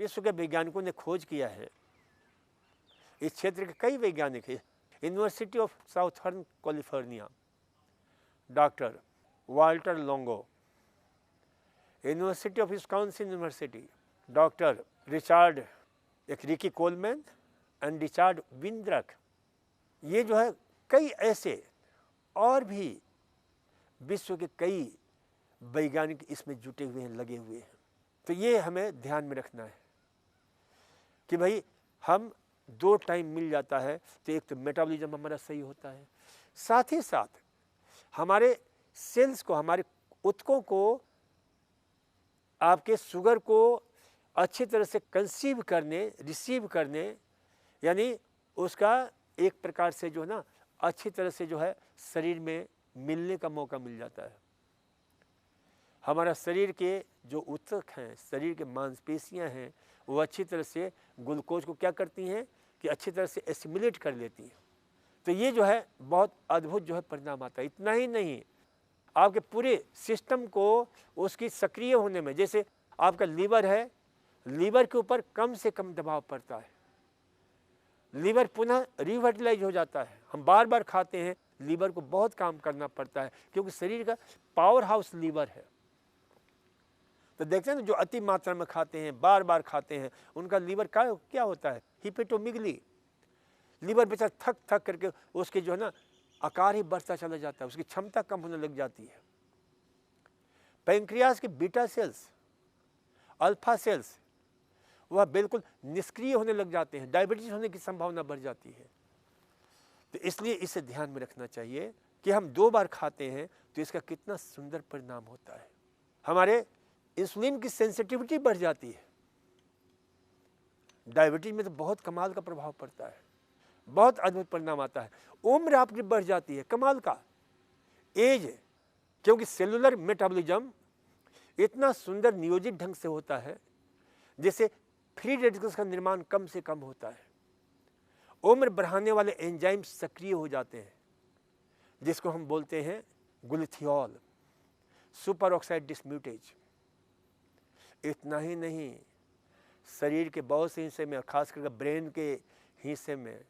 विश्व के वैज्ञानिकों ने खोज किया है, इस क्षेत्र के कई वैज्ञानिक हैं। University of Southern California doctor Walter Longo, University of Wisconsin University doctor Richard Ricki Colman and Richard Weindruch, ये जो है कई ऐसे और भी विश्व के कई वैज्ञानिक इसमें जुटे हुए हैं, लगे हुए हैं। तो ये हमें ध्यान में रखना है कि भाई हम 2 टाइम मिल जाता है तो एक तो मेटाबॉलिज्म हमारा सही होता है, साथ ही साथ हमारे सेल्स को, हमारे ऊतकों को, आपके शुगर को अच्छी तरह से कंसीव करने, रिसीव करने, यानी उसका एक प्रकार से जो है ना अच्छी तरह से जो है शरीर में मिलने का मौका मिल जाता है। हमारा शरीर के जो ऊतक हैं, शरीर के मांसपेशियां हैं, वो अच्छी तरह से ग्लूकोज को क्या करती हैं कि अच्छी तरह से एसिमिलेट कर लेती हैं। तो ये जो है बहुत अद्भुत जो है परिणाम आता है। इतना ही नहीं, आपके पूरे सिस्टम को उसकी सक्रिय होने में, जैसे आपका लीवर है, लीवर के ऊपर कम से कम दबाव पड़ता है, लीवर पुनः रिवर्टलाइज हो जाता है। हम बार बार खाते हैं, लीवर को बहुत काम करना पड़ता है क्योंकि शरीर का पावर हाउस लीवर है। तो देखते हैं ना, जो अति मात्रा में खाते हैं, बार बार खाते हैं, उनका लीवर का क्या होता है, हिपेटोमिगली, लीवर बेचारा थक थक करके उसके जो है ना आकार ही बढ़ता चला जाता है, उसकी क्षमता कम होने लग जाती है। पैंक्रियास के बीटा सेल्स, अल्फा सेल्स, वह बिल्कुल निष्क्रिय होने लग जाते हैं, डायबिटीज होने की संभावना बढ़ जाती है। तो इसलिए इसे ध्यान में रखना चाहिए कि हम 2 बार खाते हैं तो इसका कितना सुंदर परिणाम होता है। हमारे इंसुलिन की सेंसिटिविटी बढ़ जाती है, डायबिटीज में तो बहुत कमाल का प्रभाव पड़ता है, बहुत अद्भुत परिणाम आता है। उम्र आपकी बढ़ जाती है, कमाल का एज, क्योंकि सेलुलर मेटाबॉलिज्म इतना सुंदर नियोजित ढंग से होता है जिससे फ्री रेडिकल्स का निर्माण कम से कम होता है। उम्र बढ़ाने वाले एंजाइम सक्रिय हो जाते हैं जिसको हम बोलते हैं ग्लूथियोल, सुपर ऑक्साइड डिस्म्यूटेज। इतना ही नहीं, शरीर के बहुत से हिस्से में, खास करके ब्रेन के हिस्से में,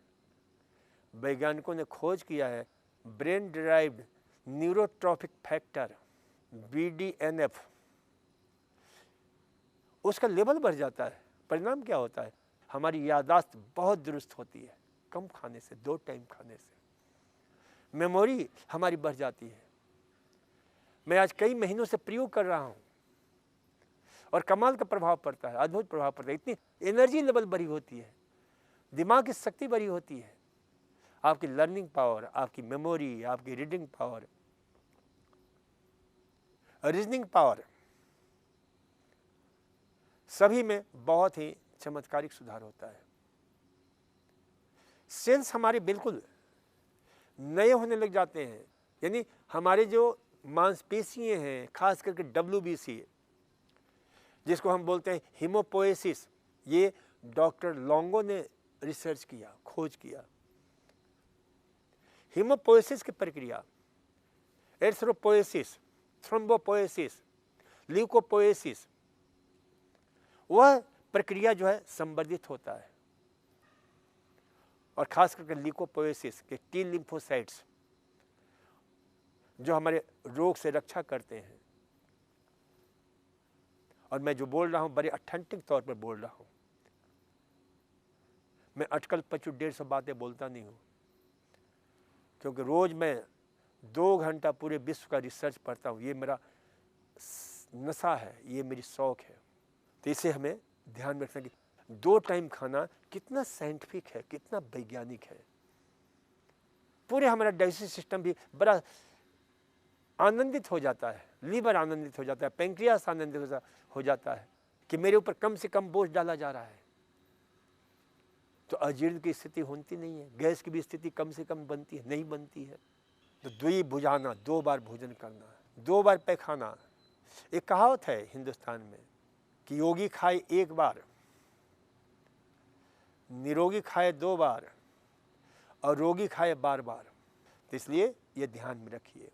वैज्ञानिकों ने खोज किया है brain derived neurotrophic factor BDNF, उसका लेवल बढ़ जाता है। परिणाम क्या होता है, हमारी याददाश्त बहुत दुरुस्त होती है कम खाने से, 2 टाइम खाने से। मेमोरी हमारी बढ़ जाती है। मैं आज कई महीनों से प्रयोग कर रहा हूं और कमाल का प्रभाव पड़ता है, अद्भुत प्रभाव पड़ता है। इतनी एनर्जी लेवल बढ़ी होती है, दिमाग की शक्ति बढ़ी होती है, आपकी लर्निंग पावर, आपकी मेमोरी, आपकी रीडिंग पावर, रीजनिंग पावर, सभी में बहुत ही चमत्कारिक सुधार होता है। सेल्स हमारे बिल्कुल नए होने लग जाते हैं, यानी हमारे जो मांसपेशियां हैं, खास करके WBC, जिसको हम बोलते हैं हीमोपोएसिस, ये डॉक्टर लोंगो ने रिसर्च किया, खोज किया। हीमोपोएसिस की प्रक्रिया, एर्थ्रोपोएसिस, थ्रोम्बोपोएसिस, ल्यूकोपोएसिस, वह प्रक्रिया जो है संवर्धित होता है। और खास करके ल्यूकोपोएसिस के T लिम्फोसाइट्स जो हमारे रोग से रक्षा करते हैं। और मैं जो बोल रहा हूं बड़े ऑथेंटिक तौर पर बोल रहा हूं, मैं अटकल पचू 150 बातें बोलता नहीं हूं, क्योंकि रोज मैं 2 घंटा पूरे विश्व का रिसर्च पढ़ता हूं। ये मेरा नशा है, ये मेरी शौक है। तो इसे हमें ध्यान में रखना कि 2 टाइम खाना कितना साइंटिफिक है, कितना वैज्ञानिक है। पूरे हमारा डाइजेस्टिव सिस्टम भी बड़ा आनंदित हो जाता है, लीवर आनंदित हो जाता है, पैंक्रियास आनंदित हो जाता है कि मेरे ऊपर कम से कम बोझ डाला जा रहा है। तो अजीर्ण की स्थिति होती नहीं है, गैस की भी स्थिति कम से कम बनती है, नहीं बनती है। तो द्वि भुजाना, 2 बार भोजन करना, 2 बार पैखाना। एक कहावत है हिंदुस्तान में कि योगी खाए 1 बार, निरोगी खाए 2 बार और रोगी खाए बार बार। तो इसलिए ये ध्यान में रखिए।